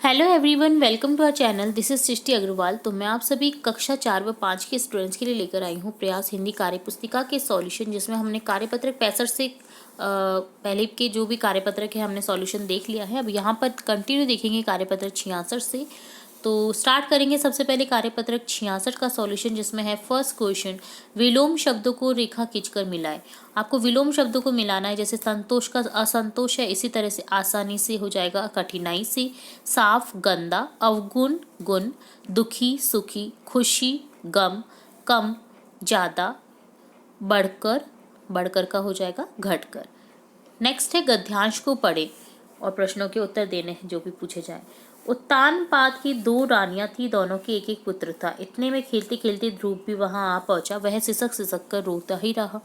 Hello everyone, welcome to our channel. This is Srishti Agarwal. तो मैं आप सभी कक्षा 4 व 5 के स्टूडेंट्स के लिए लेकर आई हूँ प्रयास हिंदी कार्यपुस्तिका के सॉल्यूशन, जिसमें हमने कार्यपत्रक 65 से पहले के जो भी कार्यपत्रक है हमने सॉल्यूशन देख लिया है। अब यहाँ पर कंटिन्यू देखेंगे कार्यपत्रक 66 से। तो स्टार्ट करेंगे सबसे पहले कार्यपत्रक 66 का सॉल्यूशन, जिसमें है फर्स्ट क्वेश्चन, विलोम शब्दों को रेखा खींचकर मिलाएं। आपको विलोम शब्दों को मिलाना है। जैसे संतोष का असंतोष है, इसी तरह से आसानी से हो जाएगा कठिनाई से। साफ गंदा, अवगुण गुण, दुखी सुखी, खुशी गम, कम ज्यादा, बढ़कर बढ़कर का हो जाएगा घटकर। नेक्स्ट है गद्यांश को पढ़े और प्रश्नों के उत्तर देने हैं जो भी पूछे जाए। उत्तानपाद की 2 रानियां थी, दोनों के एक एक पुत्र था। इतने में खेलते खेलते ध्रुव भी वहां आ पहुंचा। वह सिसक सिसक कर रोता ही रहा।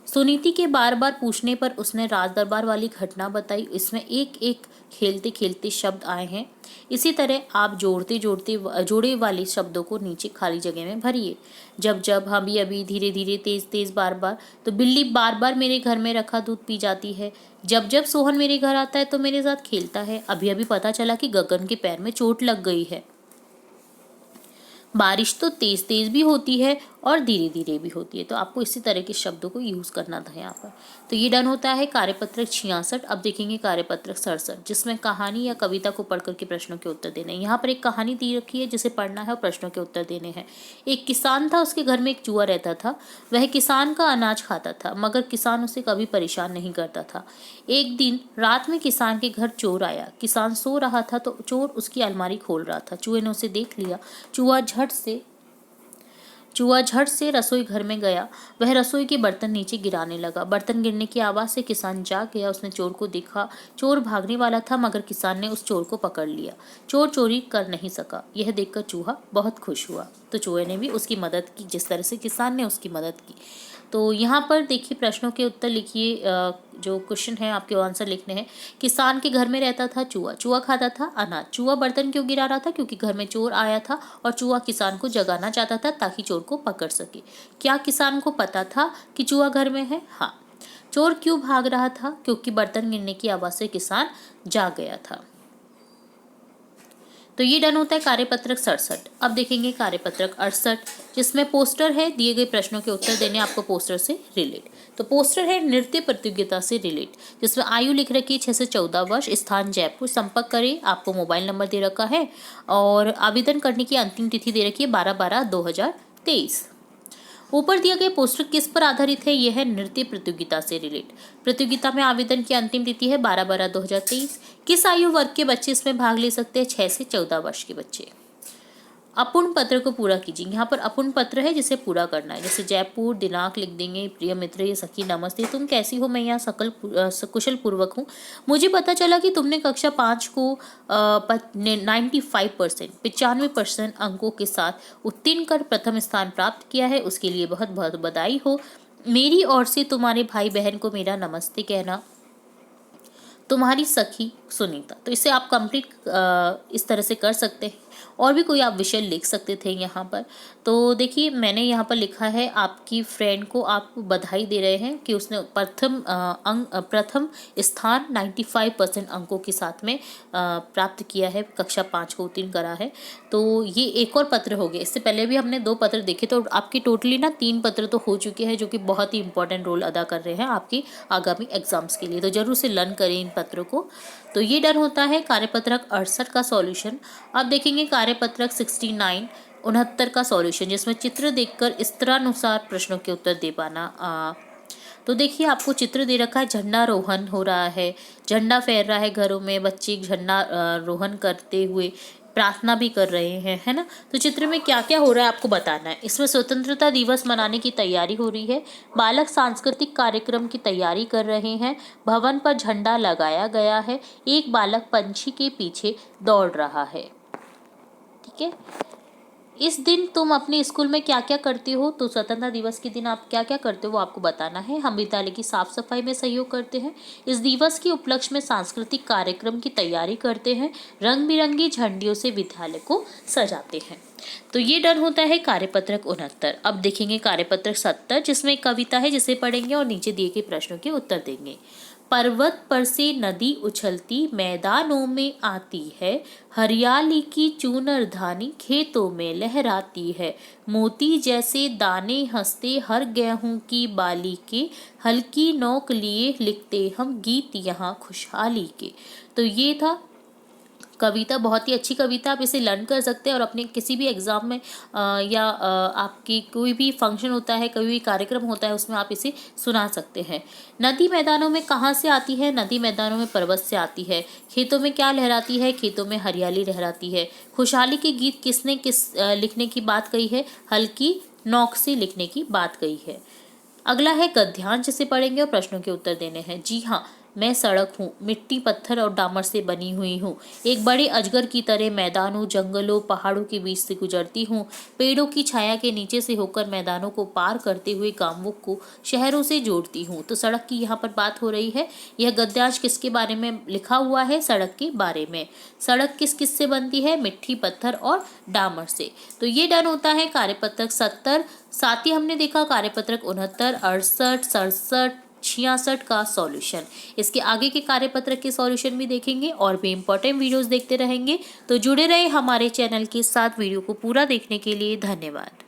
सुनीति के बार बार पूछने पर उसने राज दरबार वाली घटना बताई। इसमें एक एक खेलते खेलते शब्द आए हैं। इसी तरह आप जोड़ते जोड़ते जोड़े वाले शब्दों को नीचे खाली जगह में भरिए। जब जब, अभी अभी, धीरे धीरे, तेज तेज, बार बार। तो बिल्ली बार बार मेरे घर में रखा दूध पी जाती है। जब जब सोहन मेरे घर आता है तो मेरे साथ खेलता है। अभी अभी पता चला कि गगन के पैर में चोट लग गई है। बारिश तो तेज तेज भी होती है और धीरे धीरे भी होती है। तो आपको इसी तरह के शब्दों को यूज करना था यहाँ पर। तो ये डन होता है कार्यपत्रक 66। अब देखेंगे कार्यपत्रक 67, जिसमें कहानी या कविता को पढ़ करके प्रश्नों के उत्तर देने हैं। यहाँ पर एक कहानी दी रखी है जिसे पढ़ना है और प्रश्नों के उत्तर देने हैं। एक किसान था, उसके घर में एक चूहा रहता था। वह किसान का अनाज खाता था, मगर किसान उसे कभी परेशान नहीं करता था। एक दिन रात में किसान के घर चोर आया। किसान सो रहा था तो चोर उसकी अलमारी खोल रहा था। चूहे ने उसे देख लिया। चूहा झट से रसोई घर में गया। वह रसोई के बर्तन नीचे गिराने लगा। बर्तन गिरने की आवाज से किसान जाग गया। उसने चोर को देखा। चोर भागने वाला था, मगर किसान ने उस चोर को पकड़ लिया। चोर चोरी कर नहीं सका। यह देखकर चूहा बहुत खुश हुआ। तो चूहे ने भी उसकी मदद की, जिस तरह से किसान ने उसकी मदद की। तो यहाँ पर देखिए, प्रश्नों के उत्तर लिखिए। जो क्वेश्चन है आपके आंसर लिखने हैं। किसान के घर में रहता था चूहा। चूहा खाता था अनाज। चूहा बर्तन क्यों गिरा रहा था? क्योंकि घर में चोर आया था और चूहा किसान को जगाना चाहता था ताकि चोर को पकड़ सके। क्या किसान को पता था कि चूहा घर में है? हाँ। चोर क्यों भाग रहा था? क्योंकि बर्तन गिरने की आवाज से किसान जाग गया था। तो ये डन होता है कार्यपत्रक 67। अब देखेंगे कार्यपत्रक 68, जिसमें पोस्टर है। दिए गए प्रश्नों के उत्तर देने आपको पोस्टर से रिलेट। तो पोस्टर है नृत्य प्रतियोगिता से रिलेट, जिसमें आयु लिख रखी है 6 से 14 वर्ष, स्थान जयपुर, संपर्क करें। आपको मोबाइल नंबर दे रखा है और आवेदन करने की अंतिम तिथि दे रखी है 12/12/2023। ऊपर दिया गया पोस्टर किस पर आधारित है? यह है नृत्य प्रतियोगिता से रिलेट। प्रतियोगिता में आवेदन की अंतिम तिथि है 12/12/2023। किस आयु वर्ग के बच्चे इसमें भाग ले सकते हैं? 6 से 14 वर्ष के बच्चे। अपूर्ण पत्र को पूरा कीजिए। यहाँ पर अपूर्ण पत्र है जिसे पूरा करना है। जैसे जयपुर, दिनांक लिख देंगे। प्रिय मित्र, ये सखी नमस्ते, तुम कैसी हो? मैं यहाँ कुशल पूर्वक हूँ। मुझे पता चला कि तुमने कक्षा 5 को 95% 95% अंकों के साथ उत्तीर्ण कर प्रथम स्थान प्राप्त किया है। उसके लिए बहुत बहुत बधाई हो। मेरी ओर से तुम्हारे भाई बहन को मेरा नमस्ते कहना। तुम्हारी सखी सुनीता। तो इसे आप कंप्लीट इस तरह से कर सकते हैं। और भी कोई आप विषय लिख सकते थे यहाँ पर। तो देखिए, मैंने यहाँ पर लिखा है आपकी फ्रेंड को आप बधाई दे रहे हैं कि उसने प्रथम स्थान 95% अंकों के साथ में प्राप्त किया है, कक्षा 5 को उत्तीर्ण करा है। तो ये एक और पत्र हो गया। इससे पहले भी हमने 2 पत्र देखे, तो आपकी टोटली ना 3 पत्र तो हो चुके हैं, जो कि बहुत ही इंपॉर्टेंट रोल अदा कर रहे हैं आपकी आगामी एग्जाम्स के लिए। तो जरूर से लर्न करें इन पत्रों को। तो ये डन होता है कार्यपत्रक 68 का सॉल्यूशन। अब देखेंगे कार्यपत्रक 69 का सॉल्यूशन, जिसमें चित्र देखकर स्तरानुसार प्रश्नों के उत्तर दे पाना। तो देखिए, आपको चित्र दे रखा है। झंडा रोहन हो रहा है, झंडा फहर रहा है घरों में, बच्चे झंडा रोहन करते हुए प्रार्थना भी कर रहे हैं, है ना। तो चित्र में क्या क्या हो रहा है आपको बताना है। इसमें स्वतंत्रता दिवस मनाने की तैयारी हो रही है। बालक सांस्कृतिक कार्यक्रम की तैयारी कर रहे हैं। भवन पर झंडा लगाया गया है। एक बालक पंछी के पीछे दौड़ रहा है। ठीक है। इस दिन तुम अपने स्कूल में क्या क्या करते हो? तो स्वतंत्रता दिवस के दिन आप क्या क्या करते हो वो आपको बताना है। हम विद्यालय की साफ सफाई में सहयोग करते हैं। इस दिवस के उपलक्ष्य में सांस्कृतिक कार्यक्रम की तैयारी करते हैं। रंग बिरंगी झंडियों से विद्यालय को सजाते हैं। तो ये डन होता है कार्यपत्रक 69। अब देखेंगे कार्यपत्रक 70, जिसमें एक कविता है जिसे पढ़ेंगे और नीचे दिए गए प्रश्नों के उत्तर देंगे। पर्वत पर से नदी उछलती मैदानों में आती है, हरियाली की चूनर धानी खेतों में लहराती है। मोती जैसे दाने हंसते हर गेहूं की बाली के, हल्की नोक लिए लिखते हम गीत यहाँ खुशहाली के। तो ये था कविता, बहुत ही अच्छी कविता। आप इसे लर्न कर सकते हैं और अपने किसी भी एग्ज़ाम में या आपकी कोई भी फंक्शन होता है, कोई भी कार्यक्रम होता है, उसमें आप इसे सुना सकते हैं। नदी मैदानों में कहाँ से आती है? नदी मैदानों में पर्वत से आती है। खेतों में क्या लहराती है? खेतों में हरियाली लहराती है। खुशहाली के गीत किसने लिखने की बात कही है? हल्की नोक से लिखने की बात कही है। अगला है गद्यांश, जिसे पढ़ेंगे और प्रश्नों के उत्तर देने हैं। जी हाँ, मैं सड़क हूँ, मिट्टी पत्थर और डामर से बनी हुई हूँ। एक बड़े अजगर की तरह मैदानों, जंगलों, पहाड़ों के बीच से गुजरती हूँ। पेड़ों की छाया के नीचे से होकर मैदानों को पार करते हुए गांवों को शहरों से जोड़ती हूँ। तो सड़क की यहाँ पर बात हो रही है। यह गद्यांश किसके बारे में लिखा हुआ है? सड़क के बारे में। सड़क किस किस से बनती है? मिट्टी, पत्थर और डामर से। तो ये डन होता है कार्यपत्रक 70। साथ ही हमने देखा कार्यपत्रक 69, 68, 67, 66 का सॉल्यूशन। इसके आगे के कार्यपत्रक के सॉल्यूशन भी देखेंगे और भी इंपॉर्टेंट वीडियोस देखते रहेंगे। तो जुड़े रहे हमारे चैनल के साथ। वीडियो को पूरा देखने के लिए धन्यवाद।